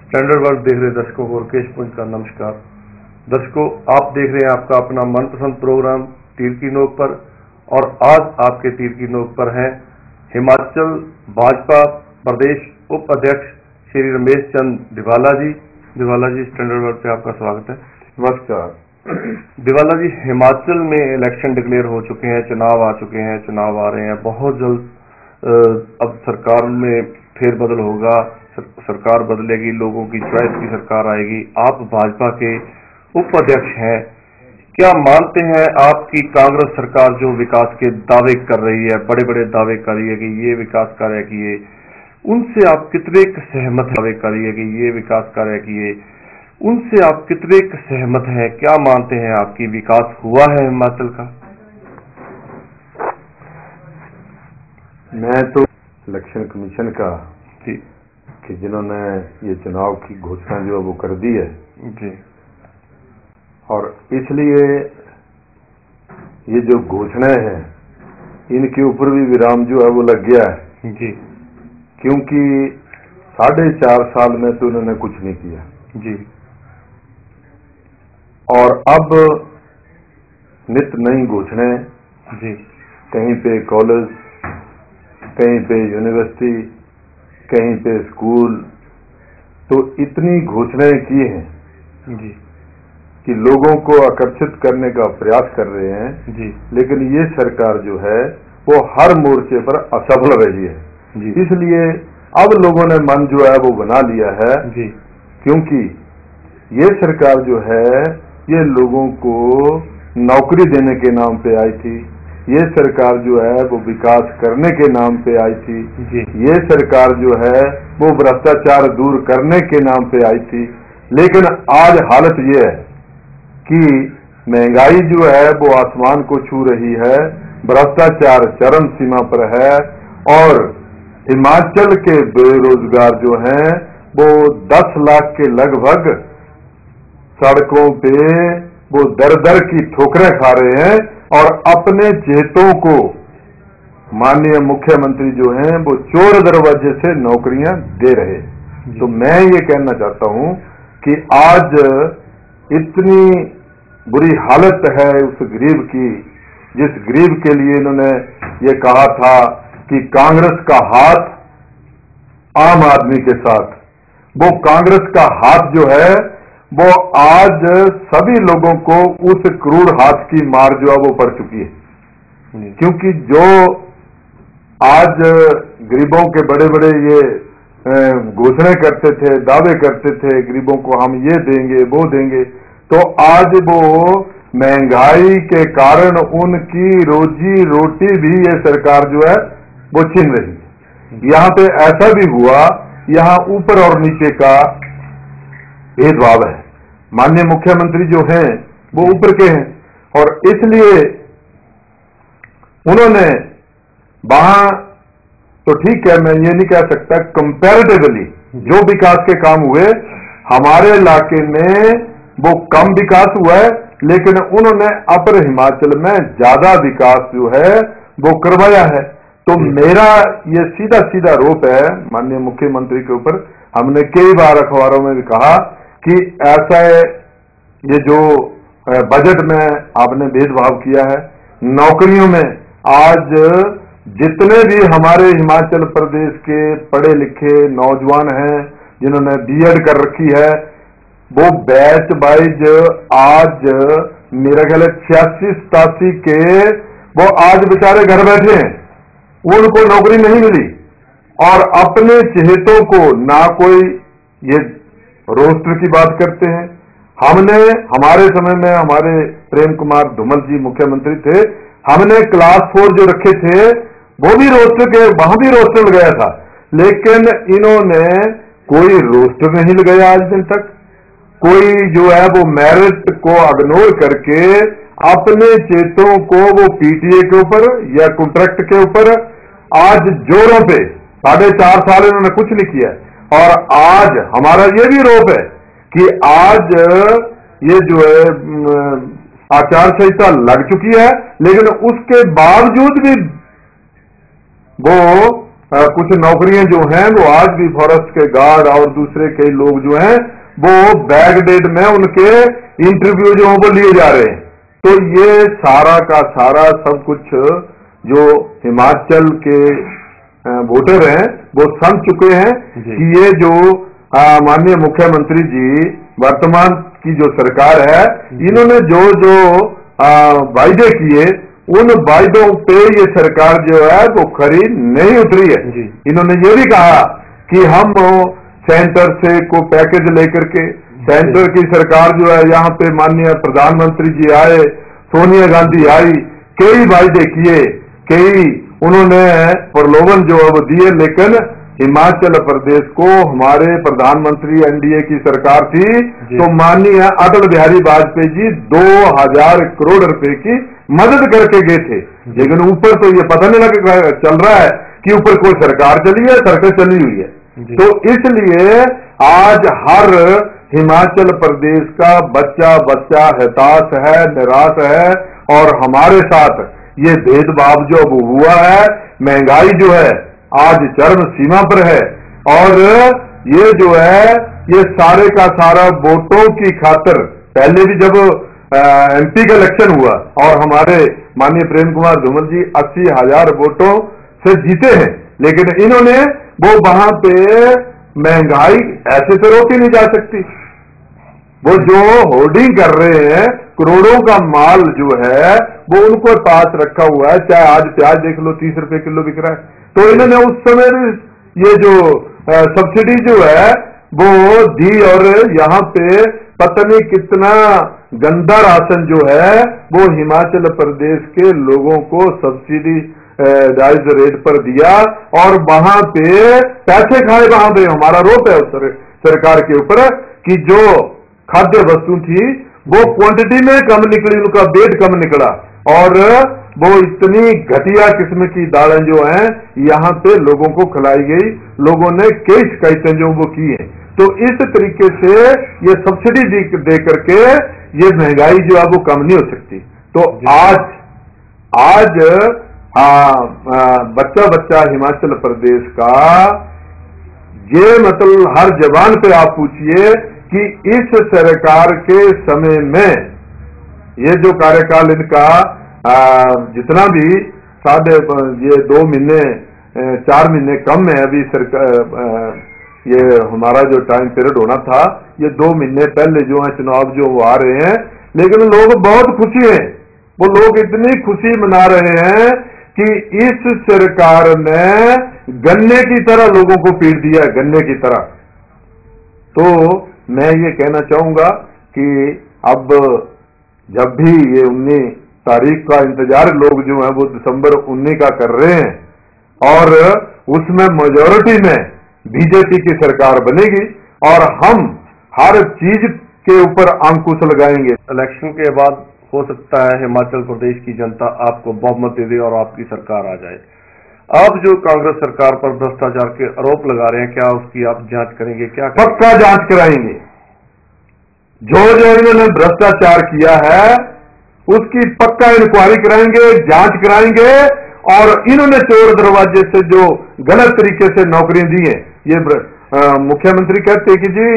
Standard world देख रहे दर्शकों को केश पुंज का नमस्कार। दर्शकों, आप देख रहे हैं आपका अपना मनपसंद प्रोग्राम तीर की नोक पर, और आज आपके तीर की नोक पर हैं हिमाचल भाजपा प्रदेश उप अध्यक्ष श्री रमेश चंद दिवाला जी। दिवाला जी, स्टैंडर्ड वर्ल्ड पे आपका स्वागत है। नमस्कार। दिवाला जी, हिमाचल में इलेक्शन डिक्लेयर हो चुके हैं, चुनाव आ चुके हैं, चुनाव आ रहे हैं बहुत जल्द। अब सरकार में फेरबदल होगा, सरकार बदलेगी, लोगों की चॉइस की सरकार आएगी। आप भाजपा के उप अध्यक्ष हैं, क्या मानते हैं आपकी कांग्रेस सरकार जो विकास के दावे कर रही है, बड़े बड़े दावे कर रही है कि ये विकास कार्य किए, उनसे आप कितने सहमत दावे कर रही है कि ये विकास कार्य किए, उनसे आप कितने सहमत हैं? क्या मानते हैं आपकी विकास हुआ है हिमाचल का? मैं तो इलेक्शन कमीशन का जी कि जिन्होंने ये चुनाव की घोषणा जो है वो कर दी है जी, और इसलिए ये जो घोषणाएं हैं इनके ऊपर भी विराम जो है वो लग गया है जी क्योंकि 4.5 साल में तो उन्होंने कुछ नहीं किया जी, और अब नित नई घोषणाएं, जी कहीं पे कॉलेज, कहीं पे यूनिवर्सिटी, कहीं पे स्कूल, तो इतनी घोषणाएं की हैं जी कि लोगों को आकर्षित करने का प्रयास कर रहे हैं जी लेकिन ये सरकार जो है वो हर मोर्चे पर असफल रही है जी इसलिए अब लोगों ने मन जो है वो बना लिया है जी, क्योंकि ये सरकार जो है ये लोगों को नौकरी देने के नाम पे आई थी, ये सरकार जो है वो विकास करने के नाम पे आई थी जी ये सरकार जो है वो भ्रष्टाचार दूर करने के नाम पे आई थी। लेकिन आज हालत ये है कि महंगाई जो है वो आसमान को छू रही है, भ्रष्टाचार चरम सीमा पर है और हिमाचल के बेरोजगार जो हैं वो 10 लाख के लगभग सड़कों पे वो दर दर की ठोकरें खा रहे हैं और अपने चहेतों को माननीय मुख्यमंत्री जो हैं वो चोर दरवाजे से नौकरियां दे रहे हैं। तो मैं ये कहना चाहता हूं कि आज इतनी बुरी हालत है उस गरीब की, जिस गरीब के लिए इन्होंने ये कहा था कि कांग्रेस का हाथ आम आदमी के साथ, वो कांग्रेस का हाथ जो है वो आज सभी लोगों को उस क्रूर हाथ की मार जो है वो पड़ चुकी है क्योंकि जो आज गरीबों के बड़े बड़े ये घोषणाएं करते थे, दावे करते थे गरीबों को हम ये देंगे वो देंगे, तो आज वो महंगाई के कारण उनकी रोजी रोटी भी ये सरकार जो है वो छीन रही है। यहाँ पे ऐसा भी हुआ, यहाँ ऊपर और नीचे का भेदभाव है। माननीय मुख्यमंत्री जो हैं वो ऊपर के हैं और इसलिए उन्होंने वहां तो ठीक है, मैं ये नहीं कह सकता, कंपैरेटिवली जो विकास के काम हुए हमारे इलाके में वो कम विकास हुआ है, लेकिन उन्होंने अपर हिमाचल में ज्यादा विकास जो है वो करवाया है। तो मेरा ये सीधा सीधा रोप है माननीय मुख्यमंत्री के ऊपर। हमने कई बार अखबारों में भी कहा कि ऐसा ये जो बजट में आपने भेदभाव किया है नौकरियों में, आज जितने भी हमारे हिमाचल प्रदेश के पढ़े लिखे नौजवान हैं जिन्होंने बीएड कर रखी है वो बैच वाइज आज मेरा ख्याल है 86-87 के वो आज बेचारे घर बैठे हैं, उनको नौकरी नहीं मिली और अपने चहेतों को ना कोई ये रोस्टर की बात करते हैं। हमने हमारे समय में हमारे प्रेम कुमार धूमल जी मुख्यमंत्री थे, हमने क्लास 4 जो रखे थे वो भी रोस्टर के, वहां भी रोस्टर लगाया था, लेकिन इन्होंने कोई रोस्टर नहीं लगाया आज दिन तक। कोई जो है वो मेरिट को इग्नोर करके अपने चेतों को वो पीटीए के ऊपर या कॉन्ट्रैक्ट के ऊपर आज जोरों पे 4.5 साल इन्होंने कुछ नहीं किया। और आज हमारा ये भी रोप है कि आज ये जो है आचार संहिता लग चुकी है, लेकिन उसके बावजूद भी वो कुछ नौकरियां जो हैं वो आज भी फॉरेस्ट के गार्ड और दूसरे कई लोग जो हैं वो बैकडेट में उनके इंटरव्यू जो वो लिए जा रहे हैं। तो ये सारा का सारा सब कुछ जो हिमाचल के वोटर हैं वो समझ चुके हैं कि ये जो माननीय मुख्यमंत्री जी वर्तमान की जो सरकार है, इन्होंने जो जो वायदे किए उन वायदों पे ये सरकार जो है वो खरी नहीं उतरी है। इन्होंने ये भी कहा कि हम सेंटर से को पैकेज लेकर के, सेंटर की सरकार जो है यहाँ पे माननीय प्रधानमंत्री जी आए, सोनिया गांधी आई, कई वायदे किए, कई उन्होंने प्रलोभन जो है वो दिए, लेकिन हिमाचल प्रदेश को हमारे प्रधानमंत्री एनडीए की सरकार थी तो माननीय अटल बिहारी वाजपेयी जी 2000 करोड़ रुपए की मदद करके गए थे। लेकिन ऊपर तो ये पता नहीं लगा चल रहा है कि ऊपर कोई सरकार चली है, सरकार चली हुई है। तो इसलिए आज हर हिमाचल प्रदेश का बच्चा बच्चा हताश है, निराश है, और हमारे साथ ये भेदभाव जो अब हुआ है, महंगाई जो है आज चरम सीमा पर है, और ये जो है ये सारे का सारा वोटों की खातिर, पहले भी जब एमपी का इलेक्शन हुआ और हमारे माननीय प्रेम कुमार धूमल जी 80,000 वोटों से जीते हैं, लेकिन इन्होंने वो वहां पे महंगाई ऐसे तो रोकी नहीं जा सकती। वो जो होर्डिंग कर रहे हैं, करोड़ों का माल जो है वो उनको पास रखा हुआ है। चाहे आज प्याज देख लो 30 रुपए किलो बिक रहा है, तो इन्होंने उस समय ये जो सब्सिडी जो है वो दी, और यहाँ पे पता नहीं कितना गंदा राशन जो है वो हिमाचल प्रदेश के लोगों को सब्सिडी राइज रेट पर दिया, और वहां पे पैसे खाए। वहां पे हमारा रोप है उस सरकार के ऊपर कि जो खाद्य वस्तु थी वो क्वांटिटी में कम निकली, उनका वेट कम निकला, और वो इतनी घटिया किस्म की दालें जो हैं यहाँ पे लोगों को खिलाई गई। लोगों ने कई शिकायतें जो वो की हैं। तो इस तरीके से ये सब्सिडी दे करके ये महंगाई जो है वो कम नहीं हो सकती। तो आज बच्चा बच्चा हिमाचल प्रदेश का ये मतलब हर जबान पे आप पूछिए कि इस सरकार के समय में ये जो कार्यकाल इनका जितना भी ये 2 महीने 4 महीने कम है अभी सरकार, ये हमारा जो टाइम पीरियड होना था, ये 2 महीने पहले जो है चुनाव जो वो आ रहे हैं, लेकिन लोग बहुत खुशी हैं। वो लोग इतनी खुशी मना रहे हैं कि इस सरकार ने गन्ने की तरह लोगों को पीट दिया है, गन्ने की तरह। तो मैं ये कहना चाहूंगा कि अब जब भी ये 19 तारीख का इंतजार लोग जो है वो दिसंबर 19 का कर रहे हैं, और उसमें मेजॉरिटी में बीजेपी की सरकार बनेगी, और हम हर चीज के ऊपर अंकुश लगाएंगे। इलेक्शन के बाद हो सकता है हिमाचल प्रदेश की जनता आपको बहुमत दे दे और आपकी सरकार आ जाए। आप जो कांग्रेस सरकार पर भ्रष्टाचार के आरोप लगा रहे हैं, क्या उसकी आप जांच करेंगे? क्या पक्का जांच कराएंगे। जो जो इन्होंने भ्रष्टाचार किया है उसकी पक्का इंक्वायरी कराएंगे, जांच कराएंगे, और इन्होंने चोर दरवाजे से जो गलत तरीके से नौकरियां दी हैं, ये मुख्यमंत्री कहते कि जी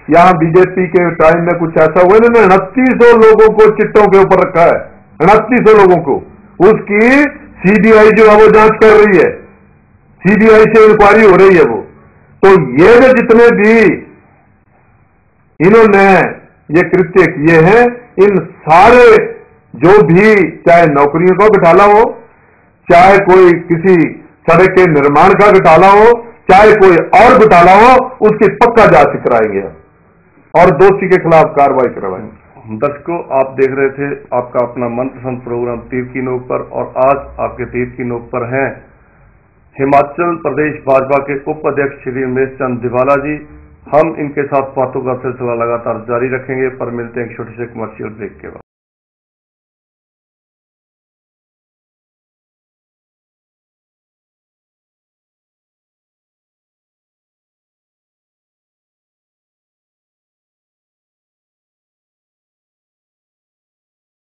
यहाँ बीजेपी के टाइम में कुछ ऐसा हुआ, इन्होंने 2900 लोगों को चिट्टों के ऊपर रखा है, 2900 लोगों को। उसकी सीबीआई जो है वो जांच कर रही है, सीबीआई से इंक्वायरी हो रही है वो। तो ये जो जितने भी इन्होंने ये कृत्य किए हैं, इन सारे जो भी, चाहे नौकरियों का घोटाला हो, चाहे कोई किसी सड़क के निर्माण का घोटाला हो, चाहे कोई और घोटाला हो, उसकी पक्का जांच कराएंगे और दोषी के खिलाफ कार्रवाई करवाएंगे। दर्शकों, आप देख रहे थे आपका अपना मनपसंद प्रोग्राम तीर की नोक पर, और आज आपके तीर की नोक पर हैं हिमाचल प्रदेश भाजपा के उप अध्यक्ष श्री उमेश चंद दिवाला जी। हम इनके साथ बातों का सिलसिला लगातार जारी रखेंगे, पर मिलते हैं एक छोटे से कमर्शियल ब्रेक के बाद।